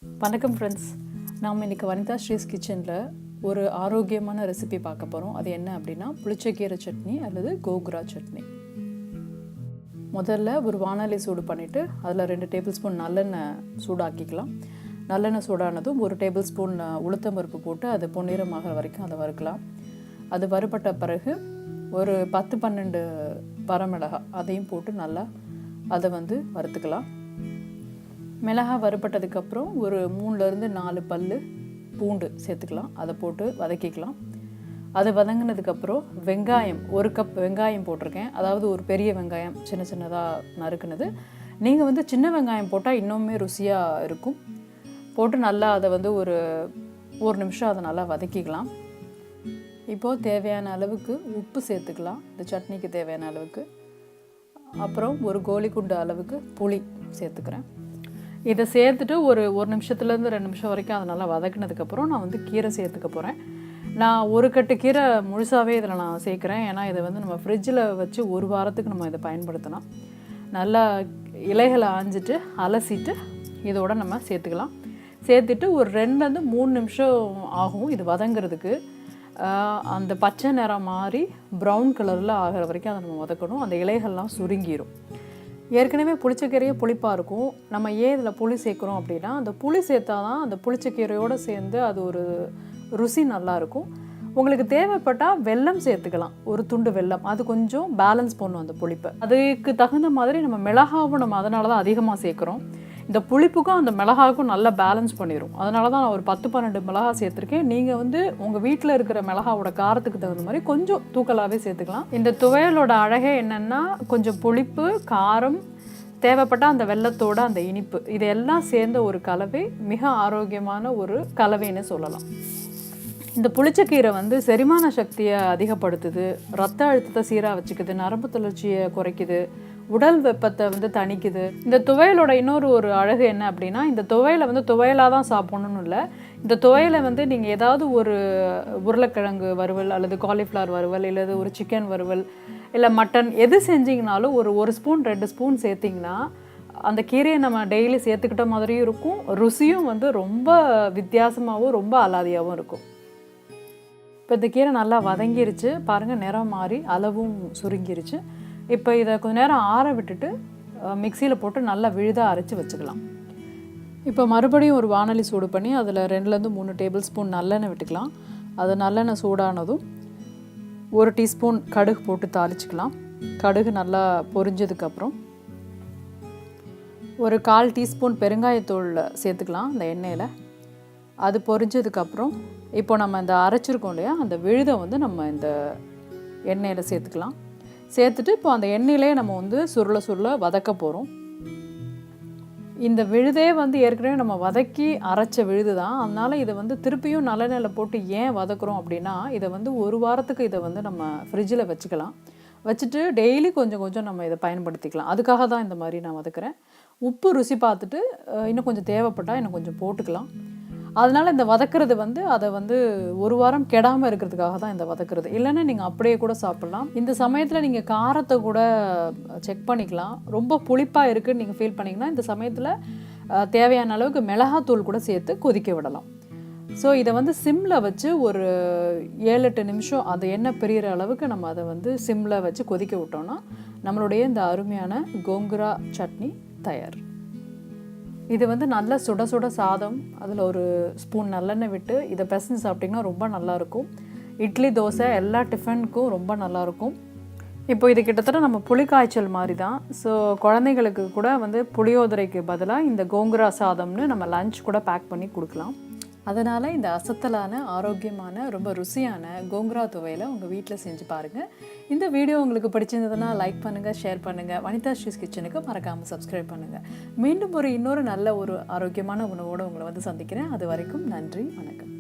வணக்கம் ஃப்ரெண்ட்ஸ், நாம் இன்றைக்கி வனிதா ஸ்ரீஸ் கிச்சனில் ஒரு ஆரோக்கியமான ரெசிபி பார்க்க போகிறோம். அது என்ன அப்படின்னா புளிச்சக்கீரை சட்னி அல்லது கோங்குரா சட்னி. முதல்ல ஒரு வாணலி சூடு பண்ணிவிட்டு அதில் 2 டேபிள் ஸ்பூன் நல்லெண்ணெய் சூடாக்கிக்கலாம். நல்லெண்ணெய் சூடானதும் 1 டேபிள் ஸ்பூன் உளுத்தம்பருப்பு போட்டு அது பொன்னிறமாகிற வரைக்கும் அதை வறுக்கலாம். அது வறுபட்ட பிறகு ஒரு 10-12 வரமிளகாய் அதையும் போட்டு நல்லா அதை வறுத்துக்கலாம். மிளகாய் வறுபட்டதுக்கப்புறம் ஒரு 3-4 பல் பூண்டு சேர்த்துக்கலாம். அதை போட்டு வதக்கிக்கலாம். அது வதங்கினதுக்கப்புறம் வெங்காயம் 1 கப் வெங்காயம் போட்டிருக்கேன். அதாவது ஒரு பெரிய வெங்காயம் சின்னதாக நறுக்குனது. நீங்கள் சின்ன வெங்காயம் போட்டால் இன்னுமே ருசியாக இருக்கும். போட்டு நல்லா அதை ஒரு நிமிஷம் அதை நல்லா வதக்கிக்கலாம். இப்போது தேவையான அளவுக்கு உப்பு சேர்த்துக்கலாம், இந்த சட்னிக்கு தேவையான அளவுக்கு. அப்புறம் ஒரு கோலிக்குண்டு அளவுக்கு புளி சேர்த்துக்கிறேன். இதை சேர்த்துட்டு ஒரு நிமிஷத்துலேருந்து 2 நிமிஷம் வரைக்கும் அதை நல்லா வதக்கினதுக்கப்புறம் நான் கீரை சேர்த்துக்க போகிறேன். நான் 1 கட்டு கீரை முழுசாகவே இதில் நான் சேர்க்குறேன். ஏன்னா இதை நம்ம ஃப்ரிட்ஜில் வச்சு 1 வாரத்துக்கு நம்ம இதை பயன்படுத்தலாம். நல்லா இலைகளை ஆஞ்சிட்டு அலசிட்டு இதோட நம்ம சேர்த்துக்கலாம். சேர்த்துட்டு ஒரு 2-3 நிமிஷம் ஆகும் இது வதங்கிறதுக்கு. அந்த பச்சை நிறம் மாறி ப்ரௌன் கலரில் ஆகிற வரைக்கும் அதை நம்ம வதக்கணும். அந்த இலைகள்லாம் சுருங்கிடும். ஏற்கனவே புளிச்சக்கீரையே புளிப்பாக இருக்கும். நம்ம ஏன் இதில் புளி சேர்க்குறோம் அப்படின்னா, அந்த புளி சேர்த்தா தான் அந்த புளிச்சக்கீரையோடு சேர்ந்து அது ஒரு ருசி நல்லாயிருக்கும். உங்களுக்கு தேவைப்பட்டால் வெல்லம் சேர்த்துக்கலாம், ஒரு துண்டு வெல்லம். அது கொஞ்சம் பேலன்ஸ் பண்ணும் அந்த புளிப்பை. அதுக்கு தகுந்த மாதிரி நம்ம மிளகாவும் நம்ம அதனால தான் அதிகமாக சேர்க்குறோம். இந்த புளிப்புக்கும் அந்த மிளகாவுக்கும் நல்லா பேலன்ஸ் பண்ணிடும். அதனால தான் நான் ஒரு 10-12 மிளகா சேர்த்துருக்கேன். நீங்கள் உங்கள் வீட்டில் இருக்கிற மிளகாவோட காரத்துக்கு தகுந்த மாதிரி கொஞ்சம் தூக்கலாகவே சேர்த்துக்கலாம். இந்த துவையலோட அழகே என்னென்னா, கொஞ்சம் புளிப்பு, காரம், தேவைப்பட்டால் அந்த வெல்லத்தோட அந்த இனிப்பு, இதெல்லாம் சேர்ந்த ஒரு கலவை. மிக ஆரோக்கியமான ஒரு கலவைன்னு சொல்லலாம். இந்த புளிச்சக்கீரை செரிமான சக்தியை அதிகப்படுத்துது, ரத்த அழுத்தத்தை சீராக வச்சுக்குது, நரம்பு தளர்ச்சியை குறைக்குது, உடல் வெப்பத்தை தணிக்குது. இந்த துவையலோட ஒரு அழகு என்ன அப்படின்னா, இந்த துவையலை துவையலாக தான் சாப்பிடணும்னு இல்லை. இந்த துவையலை நீங்கள் ஏதாவது ஒரு உருளைக்கிழங்கு வறுவல் அல்லது காலிஃப்ளவர் வறுவல் இல்லது ஒரு சிக்கன் வறுவல் இல்லை மட்டன் எது செஞ்சிங்கனாலும் ஒரு ஸ்பூன் 2 ஸ்பூன் சேர்த்திங்கன்னா அந்த கீரையை நம்ம டெய்லி சேர்த்துக்கிட்ட மாதிரியும் இருக்கும். ருசியும் ரொம்ப வித்தியாசமாகவும் ரொம்ப அலாதியாகவும் இருக்கும். இப்போ இந்த கீரை நல்லா வதங்கிருச்சு பாருங்கள், நிறம் மாறி அளவும் சுருங்கிருச்சு. இப்போ இதை கொஞ்சம் நேரம் ஆற விட்டுட்டு மிக்சியில் போட்டு நல்லா விழுதாக அரைச்சி வச்சுக்கலாம். இப்போ மறுபடியும் ஒரு வாணலி சூடு பண்ணி அதில் 2-3 டேபிள் ஸ்பூன் நல்லெண்ணெய் விட்டுக்கலாம். அது நல்லெண்ணெய் சூடானதும் 1 டீஸ்பூன் கடுகு போட்டு தாளிச்சிக்கலாம். கடுகு நல்லா பொரிஞ்சதுக்கப்புறம் ஒரு 1/4 டீஸ்பூன் பெருங்காயத்தூள் சேர்த்துக்கலாம் அந்த எண்ணெயில். அது பொரிஞ்சதுக்கப்புறம் இப்போ நம்ம இந்த அரைச்சிருக்கோம் இல்லையா, அந்த விழுதை நம்ம இந்த எண்ணெயில் சேர்த்துக்கலாம். சேர்த்துட்டு இப்போ அந்த எண்ணெயிலே நம்ம சுருள வதக்க போகிறோம். இந்த விழுதே ஏற்கனவே நம்ம வதக்கி அரைச்ச விழுது தான். அதனால் இதை திருப்பியும் நல்லெண்ணெயில் போட்டு ஏன் வதக்குறோம் அப்படின்னா, இதை 1 வாரத்துக்கு இதை நம்ம ஃப்ரிட்ஜில் வச்சுக்கலாம். வச்சுட்டு டெய்லி கொஞ்சம் நம்ம இதை பயன்படுத்திக்கலாம். அதுக்காக தான் இந்த மாதிரி நான் வதக்குறேன். உப்பு ருசி பார்த்துட்டு இன்னும் கொஞ்சம் தேவைப்பட்டால் இன்னும் கொஞ்சம் போட்டுக்கலாம். அதனால் இந்த வதக்கிறது அதை 1 வாரம் கெடாமல் இருக்கிறதுக்காக தான் இந்த வதக்கிறது. இல்லைன்னா நீங்கள் அப்படியே கூட சாப்பிட்லாம். இந்த சமயத்தில் நீங்கள் காரத்தை கூட செக் பண்ணிக்கலாம். ரொம்ப புளிப்பாக இருக்குதுன்னு நீங்கள் ஃபீல் பண்ணிங்கன்னா இந்த சமயத்தில் தேவையான அளவுக்கு மிளகாத்தூள் கூட சேர்த்து கொதிக்க விடலாம். ஸோ இதை சிம்மில் வச்சு ஒரு 7-8 நிமிஷம் அது எண்ணெய் பிரிகிற அளவுக்கு நம்ம அதை சிம்மில் வச்சு கொதிக்க விட்டோம்னா நம்மளுடைய இந்த அருமையான கோங்குரா சட்னி தயார். இது நல்லா சுட சுட சாதம், அதில் ஒரு ஸ்பூன் நல்லெண்ணெய் விட்டு இதை பிசைஞ்சு சாப்பிட்டிங்கன்னா ரொம்ப நல்லாயிருக்கும். இட்லி, தோசை எல்லா டிஃபனுக்கும் ரொம்ப நல்லாயிருக்கும். இப்போ இது கிட்டத்தட்ட நம்ம புளிக்காய்ச்சல் மாதிரி தான். ஸோ குழந்தைங்களுக்கு கூட புளியோதரைக்கு பதிலாக இந்த கோங்குரா சாதம்னு நம்ம லஞ்ச் கூட பேக் பண்ணி கொடுக்கலாம். அதனால் இந்த அசத்தலான, ஆரோக்கியமான, ரொம்ப ருசியான கோங்குரா துவையலை உங்கள் வீட்டில் செஞ்சு பாருங்கள். இந்த வீடியோ உங்களுக்கு பிடிச்சிருந்ததுன்னா லைக் பண்ணுங்கள், ஷேர் பண்ணுங்கள். வனிதா ஸ்ரீஸ் கிச்சனுக்கு மறக்காமல் சப்ஸ்கிரைப் பண்ணுங்கள். மீண்டும் இன்னொரு நல்ல ஒரு ஆரோக்கியமான உணவோடு உங்களை சந்திக்கிறேன். அது வரைக்கும் நன்றி, வணக்கம்.